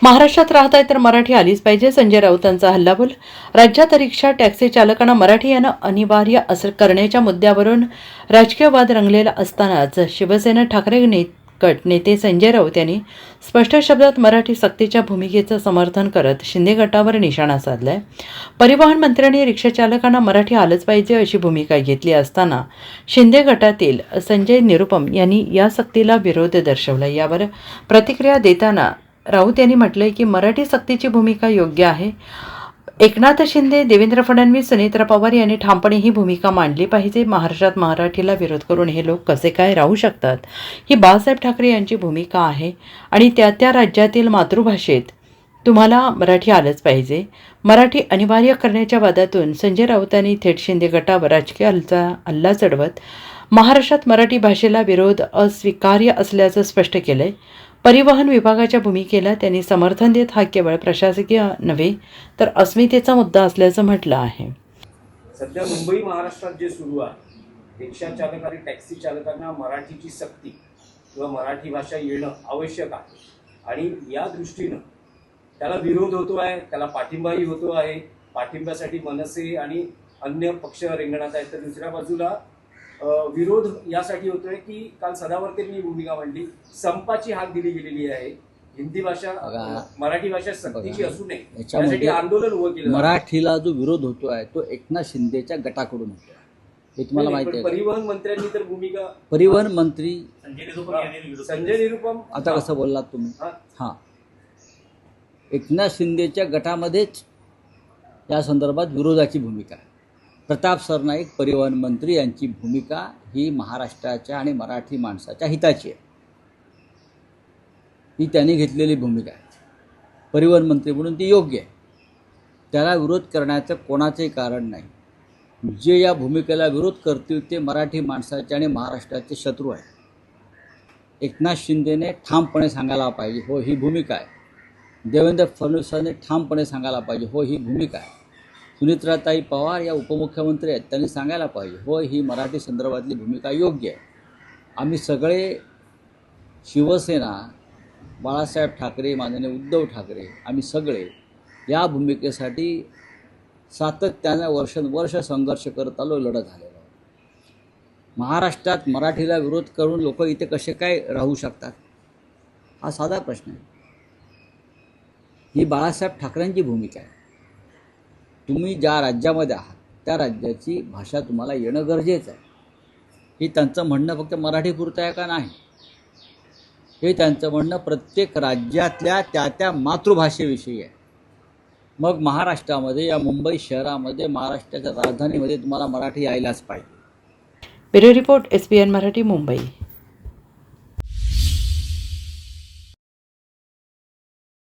महाराष्ट्रात राहताय तर मराठी आलीच पाहिजे. संजय राऊतांचा हल्लाबोल. राज्यात रिक्षा टॅक्सी चालकांना मराठी येणं अनिवार्य करण्याच्या मुद्द्यावरून राजकीय वाद रंगलेला असतानाच शिवसेना ठाकरे गट नेते संजय राऊत यांनी स्पष्ट शब्दात मराठी सक्तीच्या भूमिकेचं समर्थन करत शिंदे गटावर निशाणा साधलाय. परिवहन मंत्र्यांनी रिक्षा चालकांना मराठी आलंच पाहिजे अशी भूमिका घेतली असताना शिंदे गटातील संजय निरुपम यांनी या सक्तीला विरोध दर्शवला. यावर प्रतिक्रिया देताना राऊत यांनी म्हटलंय की मराठी सक्तीची भूमिका योग्य आहे. एकनाथ शिंदे, देवेंद्र फडणवीस, सुनेत्रा पवार यांनी ठामपणे ही भूमिका मांडली पाहिजे. महाराष्ट्रात मराठीला विरोध करून हे लोक कसे काय राहू शकतात? ही बाळासाहेब ठाकरे यांची भूमिका आहे आणि त्या राज्यातील मातृभाषेत तुम्हाला मराठी आलंच पाहिजे. मराठी अनिवार्य करण्याच्या वादातून संजय राऊतांनी थेट शिंदे गटावर राजकीय हल्ला चढवत महाराष्ट्रात मराठी भाषेला विरोध अस्वीकार्य असल्याचं स्पष्ट केलंय. परिवहन विभागाच्या भूमिकेला त्यांनी समर्थन देत हा केवळ प्रशासकीय नव्हे तर अस्मितेचा मुद्दा असल्याचं म्हटलं आहे. सध्या मुंबई महाराष्ट्रात जे सुरू आहे, रिक्षा चालक आणि टॅक्सी चालकांना मराठीची सक्ती किंवा मराठी भाषा येणं आवश्यक आहे आणि या दृष्टीनं त्याला विरोध होतो आहे, त्याला पाठिंबाही होतो आहे. पाठिंब्यासाठी मनसे आणि अन्य पक्ष रिंगणात आहेत, तर दुसऱ्या बाजूला विरोध यासाठी होतोय की काल सदावर्तेंनी भूमिका मांडली, संपाची हाक दिली गेलेली आहे. हिंदी भाषा मराठी भाषा सक्तीची असू नये यासाठी आंदोलन उभं केलं. मराठीला जो विरोध होतो आहे तो एकनाथ शिंदेच्या गटाकडून होतो आहे, हे तुम्हाला माहिती आहे. परिवहन मंत्र्यांनी तर भूमिका, परिवहन मंत्री संजय निरुपम, आता कसं बोललात तुम्ही? हां, एकनाथ शिंदेच्या गटामध्येच या संदर्भात विरोधाची भूमिका आहे. प्रताप सरनाईक परिवहन मंत्री यांची भूमिका ही महाराष्ट्राच्या आणि मराठी माणसाच्या हिताची आहे. ही त्यांनी घेतलेली भूमिका आहे. परिवहन मंत्री म्हणून ती योग्य आहे. त्याला विरोध करण्याचं कोणाचंही कारण नाही. जे या भूमिकेला विरोध करतील ते मराठी माणसाचे आणि महाराष्ट्राचे शत्रू आहेत. एकनाथ शिंदेने ठामपणे सांगायला पाहिजे, हो ही भूमिका आहे. देवेंद्र फडणवीसांनी ठामपणे सांगायला पाहिजे, हो ही भूमिका आहे. सुनेत्राताई पवार या उपमुख्यमंत्री आहेत, त्यांनी सांगायला पाहिजे, हो ही मराठी संदर्भातली भूमिका योग्य आहे. आम्ही सगळे शिवसेना, बाळासाहेब ठाकरे, माननीय उद्धव ठाकरे, आम्ही सगळे या भूमिकेसाठी सातत्यानं वर्षानुवर्ष संघर्ष करत आलो, लढत आलेलो आहोत. महाराष्ट्रात मराठीला विरोध करून लोक इथे कसे काय राहू शकतात? हा साधा प्रश्न आहे. ही बाळासाहेब ठाकरेंची भूमिका आहे. तुम्ही ज्या राज्यामध्ये आहात त्या राज्याची भाषा तुम्हाला येणं गरजेचं आहे. हे त्यांचं म्हणणं फक्त मराठीपुरतं आहे का? नाही. हे त्यांचं म्हणणं प्रत्येक राज्यातल्या त्या मातृभाषेविषयी आहे. मग महाराष्ट्रामध्ये, या मुंबई शहरामध्ये, महाराष्ट्राच्या राजधानीमध्ये तुम्हाला मराठी यायलाच पाहिजे. Bureau report, SBN Marathi, Mumbai.